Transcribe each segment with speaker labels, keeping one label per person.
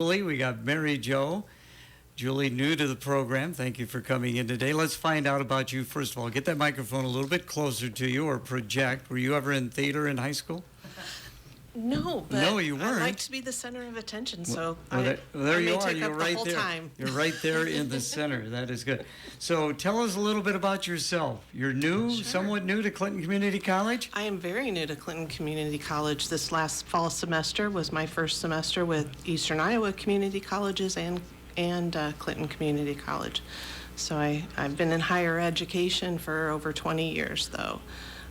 Speaker 1: Julie. We got Mary Jo. Julie, new to the program. Thank you for coming in today. Let's find out about you. First of all, get that microphone a little bit closer to you or project. Were you ever in theater in high school?
Speaker 2: No, but
Speaker 1: No, you weren't.
Speaker 2: I like to be the center of attention, so
Speaker 1: there you
Speaker 2: may
Speaker 1: are.
Speaker 2: take
Speaker 1: You're
Speaker 2: up
Speaker 1: right
Speaker 2: the whole
Speaker 1: there.
Speaker 2: time.
Speaker 1: You're right there in the center. That is good. So tell us a little bit about yourself. You're new,
Speaker 2: Sure.
Speaker 1: somewhat new to Clinton Community College?
Speaker 2: I am very new to Clinton Community College. This last fall semester was my first semester with Eastern Iowa Community Colleges and Clinton Community College. So I've been in higher education for over 20 years, though.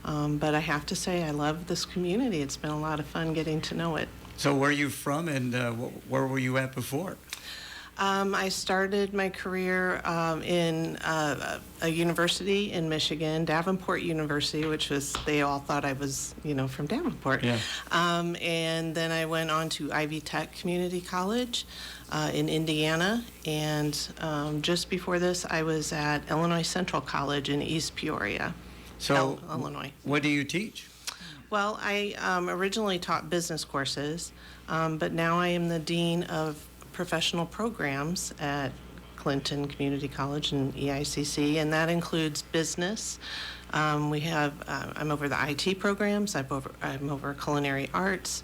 Speaker 2: But I have to say, I love this community. It's been a lot of fun getting to know it.
Speaker 1: So where are you from and where were you at before?
Speaker 2: I started my career in a university in Michigan, Davenport University, which was, they all thought I was, from Davenport.
Speaker 1: Yeah.
Speaker 2: And then I went on to Ivy Tech Community College in Indiana. And just before this, I was at Illinois Central College in East Peoria, Illinois.
Speaker 1: What do you teach?
Speaker 2: Well, I originally taught business courses, but now I am the Dean of Professional Programs at Clinton Community College and EICC, and that includes business. I'm over the IT programs, I'm over culinary arts,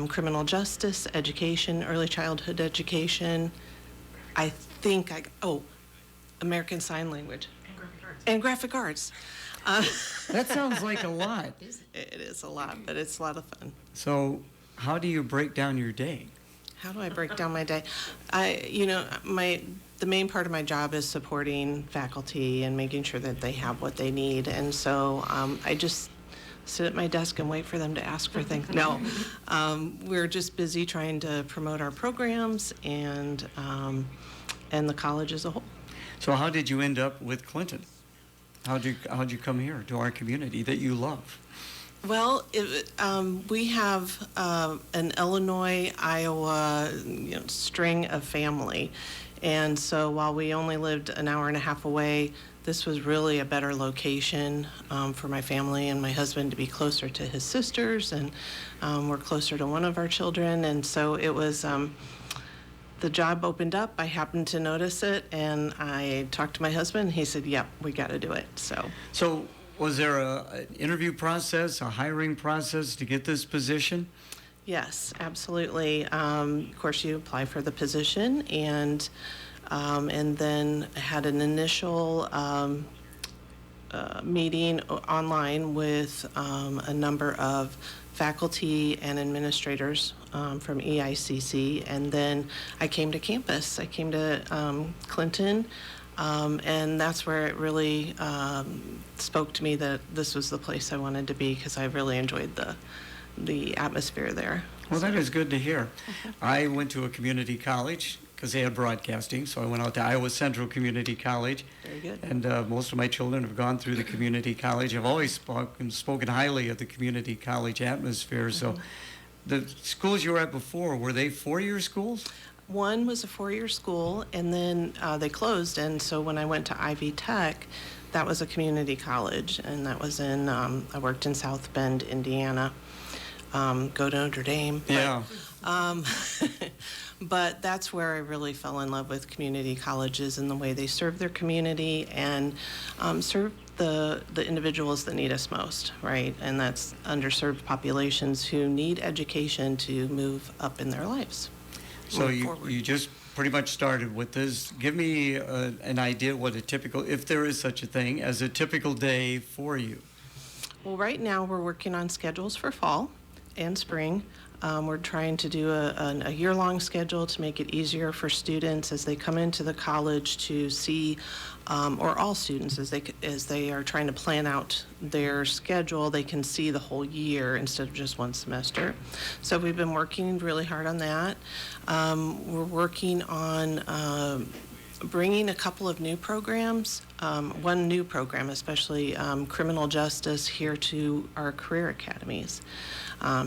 Speaker 2: criminal justice, education, early childhood education, American Sign Language. And graphic arts.
Speaker 1: That sounds like a lot.
Speaker 2: It is a lot, but it's a lot of fun.
Speaker 1: So how do you break down your day?
Speaker 2: How do I break down my day? The main part of my job is supporting faculty and making sure that they have what they need. And so I just sit at my desk and wait for them to ask for things. No, we're just busy trying to promote our programs and the college as a whole.
Speaker 1: So how did you end up with Clinton? How'd you come here to our community that you love?
Speaker 2: Well, we have an Illinois, Iowa, string of family, and so while we only lived an hour and a half away, this was really a better location for my family and my husband to be closer to his sisters, and we're closer to one of our children, and so it was. The job opened up, I happened to notice it, and I talked to my husband, he said, yep, we got to do it,
Speaker 1: So was there an interview process, a hiring process to get this position?
Speaker 2: Yes, absolutely. Of course, you apply for the position, and then had an initial meeting online with a number of faculty and administrators from EICC, and then I came to campus. I came to Clinton, and that's where it really spoke to me that this was the place I wanted to be, because I really enjoyed the atmosphere there.
Speaker 1: Well, that is good to hear. I went to a community college because they had broadcasting, so I went out to Iowa Central Community College.
Speaker 2: Very good.
Speaker 1: And most of my children have gone through the community college. I've always spoken highly of the community college atmosphere. So the schools you were at before, were they four-year schools?
Speaker 2: One was a four-year school, and then they closed, and so when I went to Ivy Tech, that was a community college, and that was in, I worked in South Bend, Indiana. Go to Notre Dame.
Speaker 1: Yeah.
Speaker 2: But that's where I really fell in love with community colleges and the way they serve their community and serve the individuals that need us most, right? And that's underserved populations who need education to move up in their lives.
Speaker 1: So you just pretty much started with this. Give me an idea what a typical, if there is such a thing, as a typical day for you.
Speaker 2: Well, right now we're working on schedules for fall and spring. We're trying to do a year-long schedule to make it easier for students as they come into the college to see, or all students as they are trying to plan out their schedule, they can see the whole year instead of just one semester. So we've been working really hard on that. We're working on bringing a couple of new programs, one new program, especially criminal justice, here to our career academies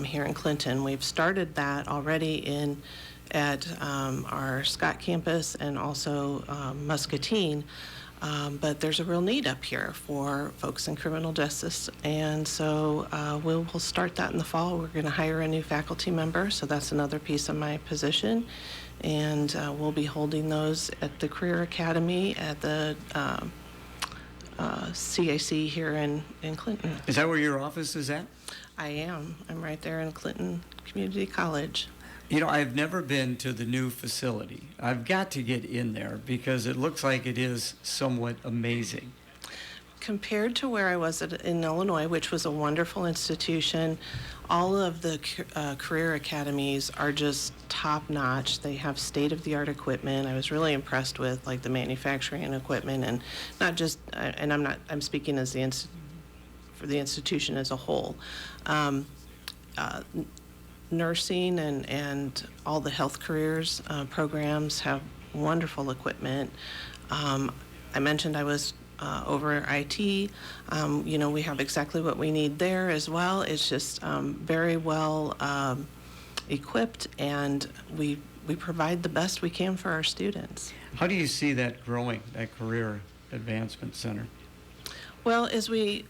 Speaker 2: here in Clinton. We've started that already at our Scott campus and also Muscatine, but there's a real need up here for folks in criminal justice, and so we'll start that in the fall. We're going to hire a new faculty member, so that's another piece of my position. and we'll be holding those at the Career Academy at the CAC here in Clinton.
Speaker 1: Is that where your office is at?
Speaker 2: I am. I'm right there in Clinton Community College.
Speaker 1: You know, I've never been to the new facility. I've got to get in there because it looks like it is somewhat amazing.
Speaker 2: Compared to where I was in Illinois, which was a wonderful institution, all of the career academies are just top-notch. They have state-of-the-art equipment. I was really impressed with like the manufacturing equipment, and not just. And I'm speaking as for the institution as a whole. Nursing and all the health careers programs have wonderful equipment. I mentioned I was over at IT. You know, we have exactly what we need there as well. It's just very well equipped, and we provide the best we can for our students.
Speaker 1: How do you see that growing, that Career Advancement Center?
Speaker 2: Well, as we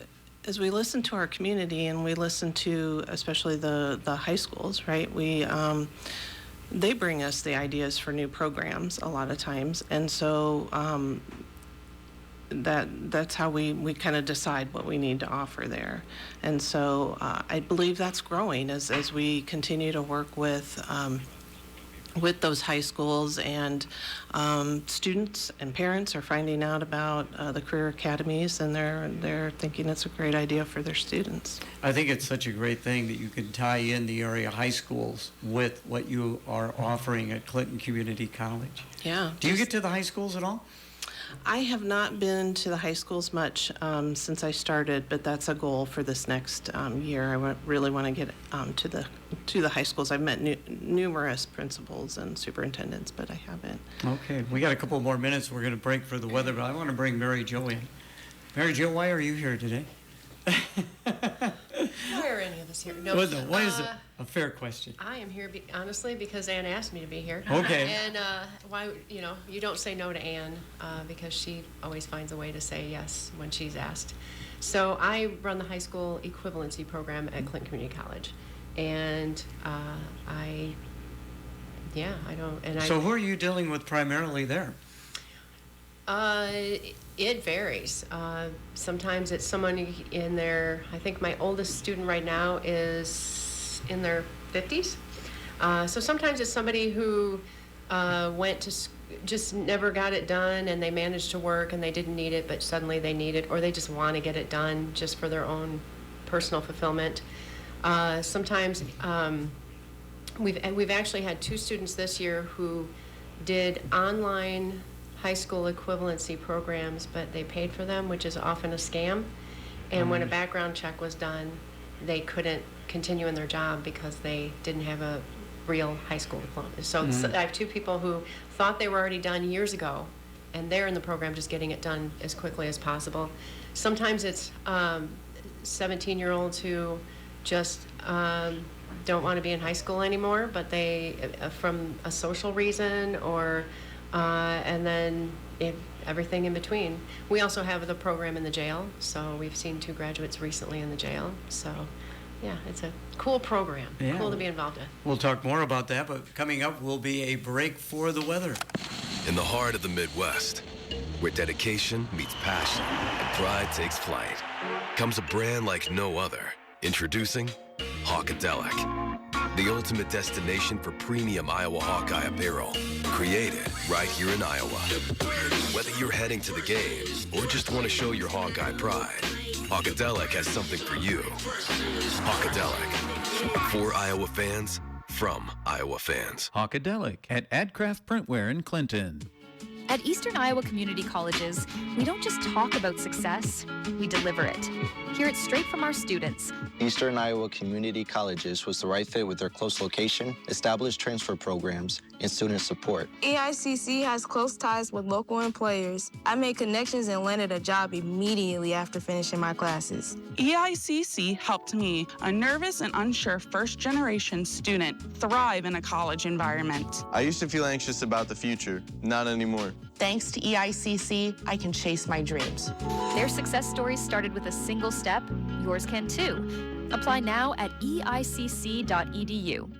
Speaker 2: listen to our community, and we listen to especially the high schools, right? They bring us the ideas for new programs a lot of times, and so that's how we kind of decide what we need to offer there. And so I believe that's growing as we continue to work with those high schools, and students and parents are finding out about the career academies, and they're thinking it's a great idea for their students.
Speaker 1: I think it's such a great thing that you can tie in the area high schools with what you are offering at Clinton Community College.
Speaker 2: Yeah.
Speaker 1: Do you get to the high schools at all?
Speaker 2: I have not been to the high schools much since I started, but that's a goal for this next year. I really want to get to the high schools. I've met numerous principals and superintendents, but I haven't.
Speaker 1: Okay, we got a couple more minutes. We're going to break for the weather, but I want to bring Mary Jo in. Mary Jo, why are you here today?
Speaker 3: Why are any of us here? No.
Speaker 1: Well, no, why is it a fair question?
Speaker 3: I am here, honestly, because Ann asked me to be here.
Speaker 1: Okay.
Speaker 3: And why, you don't say no to Ann because she always finds a way to say yes when she's asked. So I run the high school equivalency program at Clinton Community College. And
Speaker 1: So who are you dealing with primarily there?
Speaker 3: It varies. Sometimes it's someone in their, I think my oldest student right now is in their 50s. So sometimes it's somebody who went to just never got it done, and they managed to work and they didn't need it, but suddenly they need it, or they just want to get it done just for their own personal fulfillment. Sometimes we've actually had 2 students this year who did online high school equivalency programs, but they paid for them, which is often a scam. And when a background check was done, they couldn't continue in their job because they didn't have a real high school diploma. So I have 2 people who thought they were already done years ago, and they're in the program just getting it done as quickly as possible. Sometimes it's 17-year-olds who just don't want to be in high school anymore, but they, from a social reason, or and then everything in between. We also have the program in the jail, so we've seen 2 graduates recently in the jail. So, yeah, it's a cool program.
Speaker 1: Yeah.
Speaker 3: Cool to be involved in.
Speaker 1: We'll talk more about that, but coming up will be a break for the weather.
Speaker 4: In the heart of the Midwest, where dedication meets passion and pride takes flight, comes a brand like no other. Introducing Hawkadelic, the ultimate destination for premium Iowa Hawkeye apparel. Created right here in Iowa. Whether you're heading to the games or just want to show your Hawkeye pride, Hawkadelic has something for you. Hawkadelic. For Iowa fans, from Iowa fans.
Speaker 5: Hawkadelic at Adcraft Printwear in Clinton.
Speaker 6: At Eastern Iowa Community Colleges, we don't just talk about success, we deliver it. Hear it straight from our students.
Speaker 7: Eastern Iowa Community Colleges was the right fit with their close location, established transfer programs, and student support.
Speaker 8: EICC has close ties with local employers. I made connections and landed a job immediately after finishing my classes.
Speaker 9: EICC helped me, a nervous and unsure first-generation student, thrive in a college environment.
Speaker 10: I used to feel anxious about the future, not anymore.
Speaker 11: Thanks to EICC, I can chase my dreams.
Speaker 6: Their success stories started with a single step. Yours can too. Apply now at eicc.edu.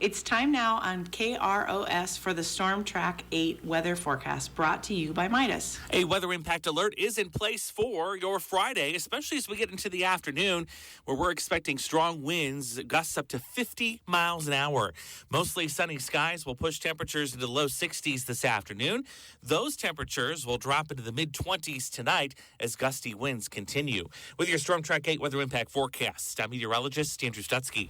Speaker 12: It's time now on KROS for the Storm Track 8 weather forecast, brought to you by Midas.
Speaker 13: A weather impact alert is in place for your Friday, especially as we get into the afternoon, where we're expecting strong winds, gusts up to 50 miles an hour. Mostly sunny skies will push temperatures into the low 60s this afternoon. Those temperatures will drop into the mid-20s tonight as gusty winds continue. With your Storm Track 8 weather impact forecast, I'm meteorologist Andrew Stutzky.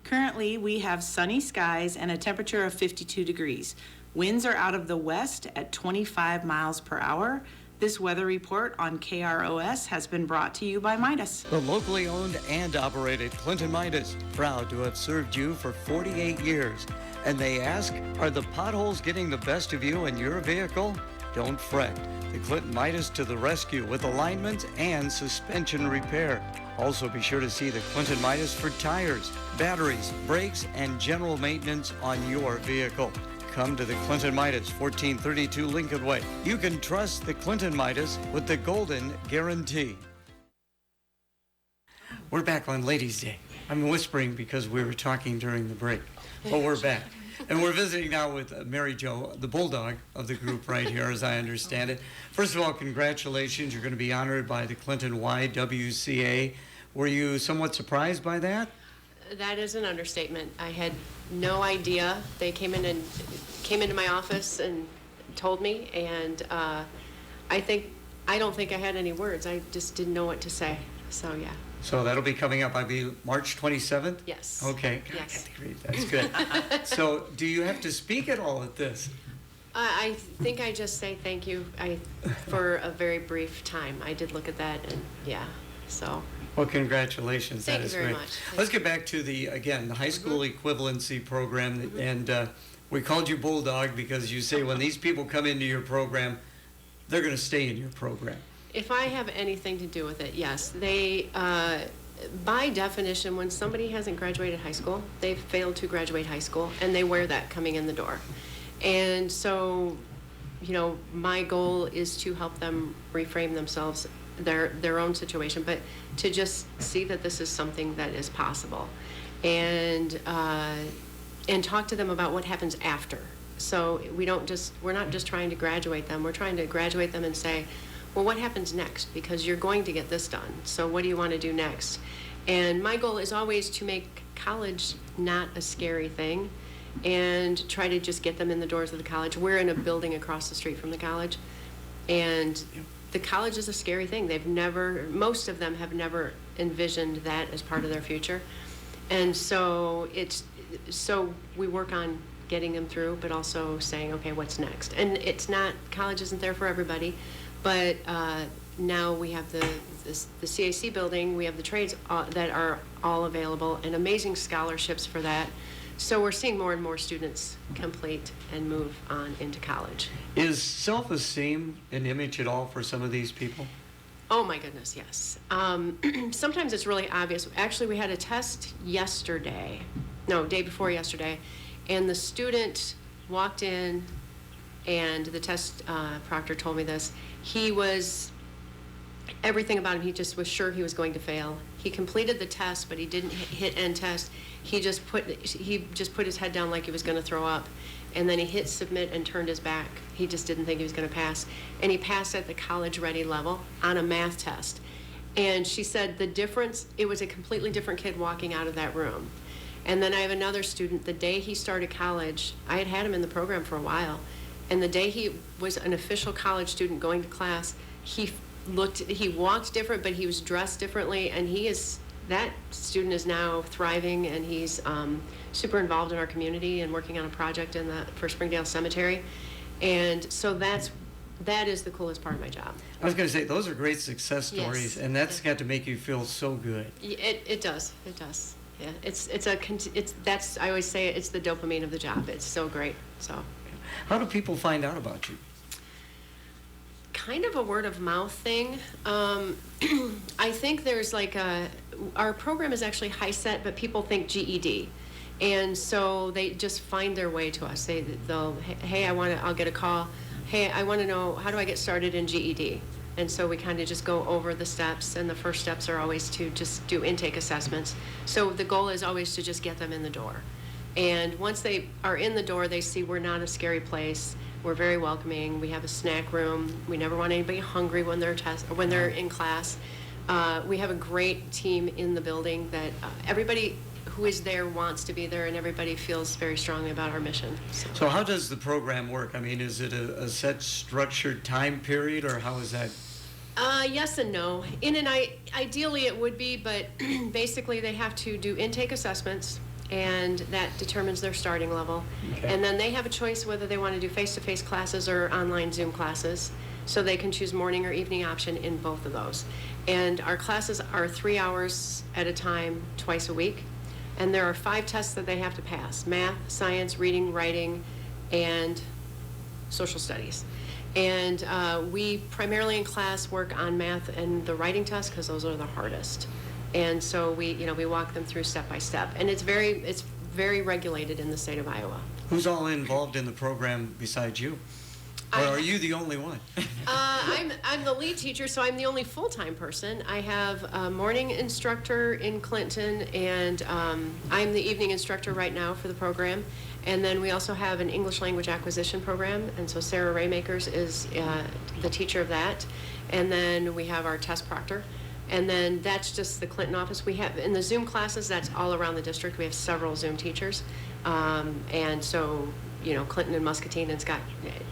Speaker 12: Currently, we have sunny skies and a temperature of 52 degrees. Winds are out of the west at 25 miles per hour. This weather report on KROS has been brought to you by Midas.
Speaker 1: The locally owned and operated Clinton Midas, proud to have served you for 48 years. And they ask, are the potholes getting the best of you and your vehicle? Don't fret. The Clinton Midas to the rescue with alignment and suspension repair. Also be sure to see the Clinton Midas for tires, batteries, brakes, and general maintenance on your vehicle. Come to the Clinton Midas, 1432 Lincoln Way. You can trust the Clinton Midas with the Golden Guarantee. We're back on Ladies' Day. I'm whispering because we were talking during the break, but we're back. And we're visiting now with Mary Jo, the bulldog of the group right here, as I understand it. First of all, congratulations. You're going to be honored by the Clinton YWCA. Were you somewhat surprised by that?
Speaker 3: That is an understatement. I had no idea. They came into my office and told me, and I don't think I had any words. I just didn't know what to say. So yeah.
Speaker 1: So that'll be coming up, I believe, March 27th?
Speaker 3: Yes.
Speaker 1: Okay.
Speaker 3: Yes.
Speaker 1: That's good. So do you have to speak at all at this?
Speaker 3: I think I just say thank you for a very brief time. I did look at that, and yeah, so.
Speaker 1: Well, congratulations.
Speaker 3: Thank
Speaker 1: that is
Speaker 3: you very
Speaker 1: great.
Speaker 3: much.
Speaker 1: Let's get back to the high school equivalency program. And we called you Bulldog because you say when these people come into your program, they're going to stay in your program.
Speaker 3: If I have anything to do with it, yes. They, by definition, when somebody hasn't graduated high school, they've failed to graduate high school, and they wear that coming in the door. And so, my goal is to help them reframe themselves, their own situation, but to just see that this is something that is possible, and talk to them about what happens after. So we're not just trying to graduate them. We're trying to graduate them and say, well, what happens next? Because you're going to get this done. So what do you want to do next? And my goal is always to make college not a scary thing and try to just get them in the doors of the college. We're in a building across the street from the college, and the college is a scary thing. Most of them have never envisioned that as part of their future. And so we work on getting them through, but also saying, okay, what's next? And college isn't there for everybody. But now we have the CAC building, we have the trades that are all available, and amazing scholarships for that. So we're seeing more and more students complete and move on into college.
Speaker 1: Is self-esteem an image at all for some of these people?
Speaker 3: Oh my goodness, yes. Sometimes it's really obvious. Actually, we had a test day before yesterday, and the student walked in, and the test proctor told me this. Everything about him, he just was sure he was going to fail. He completed the test, but he didn't hit end test. He just put his head down like he was going to throw up, and then he hit submit and turned his back. He just didn't think he was going to pass, and he passed at the college ready level on a math test. And she said the difference, it was a completely different kid walking out of that room. And then I have another student, the day he started college, I had him in the program for a while, and the day he was an official college student going to class, he walked different, but he was dressed differently, and that student is now thriving, and he's super involved in our community and working on a project for Springdale Cemetery. And so that is the coolest part of my job.
Speaker 1: I was going to say, those are great success stories,
Speaker 3: Yes.
Speaker 1: And that's got to make you feel so good.
Speaker 3: It does. Yeah, I always say it's the dopamine of the job. It's so great. So.
Speaker 1: How do people find out about you?
Speaker 3: Kind of a word of mouth thing. I think there's our program is actually high set, but people think GED. And so they just find their way to us. They'll, hey, I'll get a call. Hey, I want to know, how do I get started in GED? And so we kind of just go over the steps, and the first steps are always to just do intake assessments. So the goal is always to just get them in the door. And once they are in the door, they see we're not a scary place. We're very welcoming. We have a snack room. We never want anybody hungry when they're in class. We have a great team in the building that everybody who is there wants to be there, and everybody feels very strongly about our mission.
Speaker 1: So how does the program work? I mean, is it a set structured time period, or how is that?
Speaker 3: Yes and no. Ideally it would be, but basically they have to do intake assessments, and that determines their starting level. Okay. And then they have a choice whether they want to do face-to-face classes or online Zoom classes. So they can choose morning or evening option in both of those. And our classes are 3 hours at a time, twice a week. And there are 5 tests that they have to pass: math, science, reading, writing, and social studies. And we primarily in class work on math and the writing test because those are the hardest. And so we walk them through step by step. And it's very regulated in the state of Iowa.
Speaker 1: Who's all involved in the program besides you? Or are you the only one?
Speaker 3: I'm the lead teacher, so I'm the only full-time person. I have a morning instructor in Clinton, and I'm the evening instructor right now for the program. And then we also have an English language acquisition program, and so Sarah Raymakers is the teacher of that. And then we have our test proctor. And then that's just the Clinton office. We have, in the Zoom classes, that's all around the district. We have several Zoom teachers. And so, Clinton and Muscatine and Scott,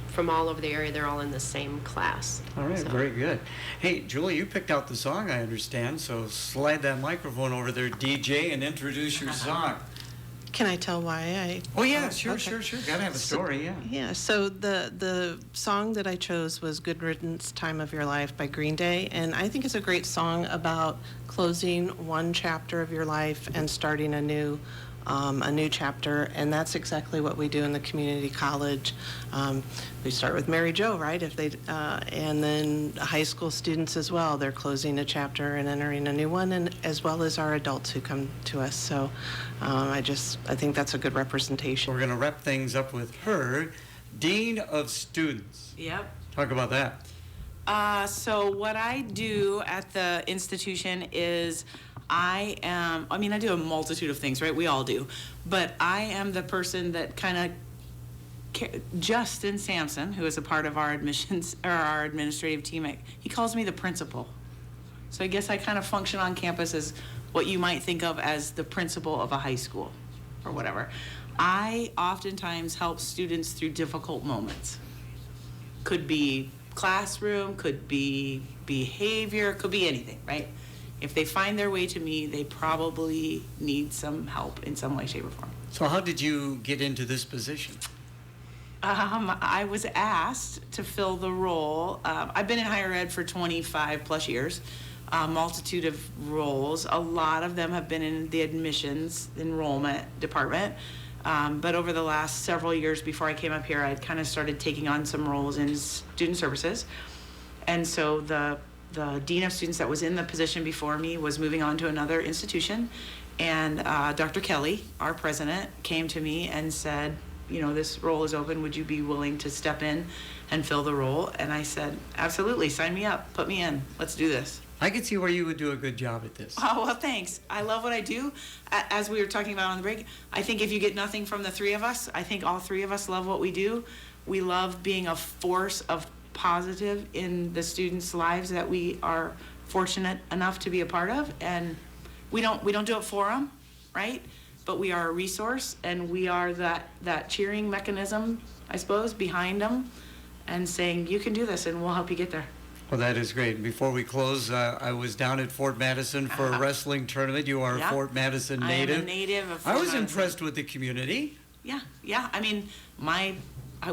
Speaker 3: from all over the area, they're all in the same class.
Speaker 1: All right, very good. Hey, Julie, you picked out the song, I understand, so slide that microphone over there, DJ, and introduce your song.
Speaker 2: Can I tell why I...
Speaker 1: Oh, yeah, sure. Gotta have a story, yeah.
Speaker 2: Yeah, so the song that I chose was Good Riddance, Time of Your Life by Green Day, and I think it's a great song about closing one chapter of your life and starting a new chapter, and that's exactly what we do in the community college. We start with Mary Jo, right? And then high school students as well. They're closing a chapter and entering a new one, and as well as our adults who come to us. So I think that's a good representation.
Speaker 1: We're going to wrap things up with her, Dean of Students.
Speaker 12: Yep.
Speaker 1: Talk about that.
Speaker 12: So what I do at the institution is I do a multitude of things, right? We all do. But I am the person that Justin Sampson, who is a part of our admissions, or our administrative team, he calls me the principal. So I guess I kind of function on campus as what you might think of as the principal of a high school or whatever. I oftentimes help students through difficult moments. Could be classroom, could be behavior, could be anything, right? If they find their way to me, they probably need some help in some way, shape, or form.
Speaker 1: So how did you get into this position?
Speaker 12: I was asked to fill the role. I've been in higher ed for 25 plus years, a multitude of roles. A lot of them have been in the admissions enrollment department. But over the last several years before I came up here, I'd kind of started taking on some roles in student services. And so the dean of students that was in the position before me was moving on to another institution, and Dr. Kelly, our president, came to me and said, this role is open, would you be willing to step in and fill the role? And I said, absolutely, sign me up, put me in, let's do this.
Speaker 1: I could see where you would do a good job at this.
Speaker 12: Oh, well, thanks. I love what I do. As we were talking about on the break, I think if you get nothing from the three of us, I think all three of us love what we do. We love being a force of positive in the students' lives that we are fortunate enough to be a part of, and we don't do it for them, right? But we are a resource, and we are that cheering mechanism, I suppose, behind them, and saying you can do this, and we'll help you get there.
Speaker 1: Well, that is great. Before we close, I was down at Fort Madison for a wrestling tournament. You are a Fort Madison native.
Speaker 12: I am a native of Fort
Speaker 1: I was
Speaker 12: Madison.
Speaker 1: impressed with the community.
Speaker 12: Yeah. I mean,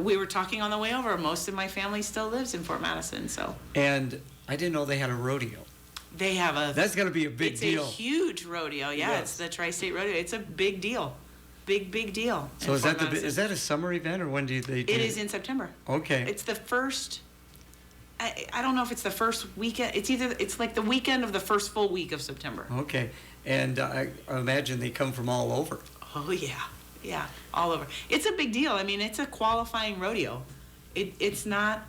Speaker 12: we were talking on the way over. Most of my family still lives in Fort Madison, so.
Speaker 1: And I didn't know they had a rodeo.
Speaker 12: They have
Speaker 1: That's going to be a big deal.
Speaker 12: It's a huge rodeo. Yeah, yes. It's the Tri-State Rodeo. It's a big deal. Big deal.
Speaker 1: So is that a summer event, or when do they do it?
Speaker 12: It is in September.
Speaker 1: Okay.
Speaker 12: It's the first. I don't know if it's the first weekend. It's like the weekend of the first full week of September.
Speaker 1: Okay, and I imagine they come from all over.
Speaker 12: Oh yeah, all over. It's a big deal. I mean, it's a qualifying rodeo. It's not.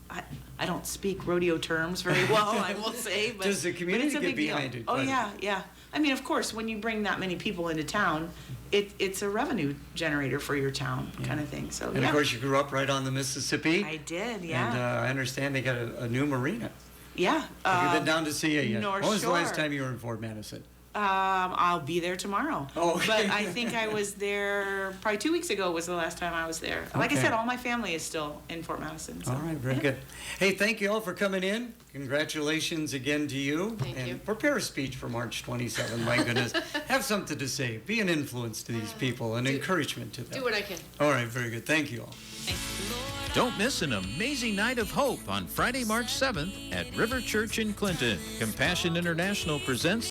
Speaker 12: I don't speak rodeo terms very well, I will say, but
Speaker 1: does the community
Speaker 12: get
Speaker 1: behind it?
Speaker 12: Oh yeah. I mean, of course, when you bring that many people into town, it's a revenue generator for your town, kind of thing. So
Speaker 1: And of course, you grew up right on the Mississippi.
Speaker 12: I did, yeah.
Speaker 1: And I understand they got a new marina.
Speaker 12: Yeah.
Speaker 1: Have you been down to see it yet?
Speaker 12: North
Speaker 1: When was the last
Speaker 12: Shore.
Speaker 1: time you were in Fort Madison?
Speaker 12: I'll be there tomorrow.
Speaker 1: Oh, okay.
Speaker 12: But I think I was there probably 2 weeks ago was the last time I was there. Like I
Speaker 1: Okay.
Speaker 12: said, all my family is still in Fort Madison. So.
Speaker 1: All right, very good. Hey, thank you all for coming in. Congratulations again to you.
Speaker 3: Thank
Speaker 1: and
Speaker 3: you.
Speaker 1: Prepare a speech for March 27th. My goodness. Have something to say. Be an influence to these people, an encouragement to them.
Speaker 3: Do what I can.
Speaker 1: All right, very good. Thank you all.
Speaker 5: Don't miss an amazing night of hope on Friday, March 7th at River Church in Clinton. Compassion International presents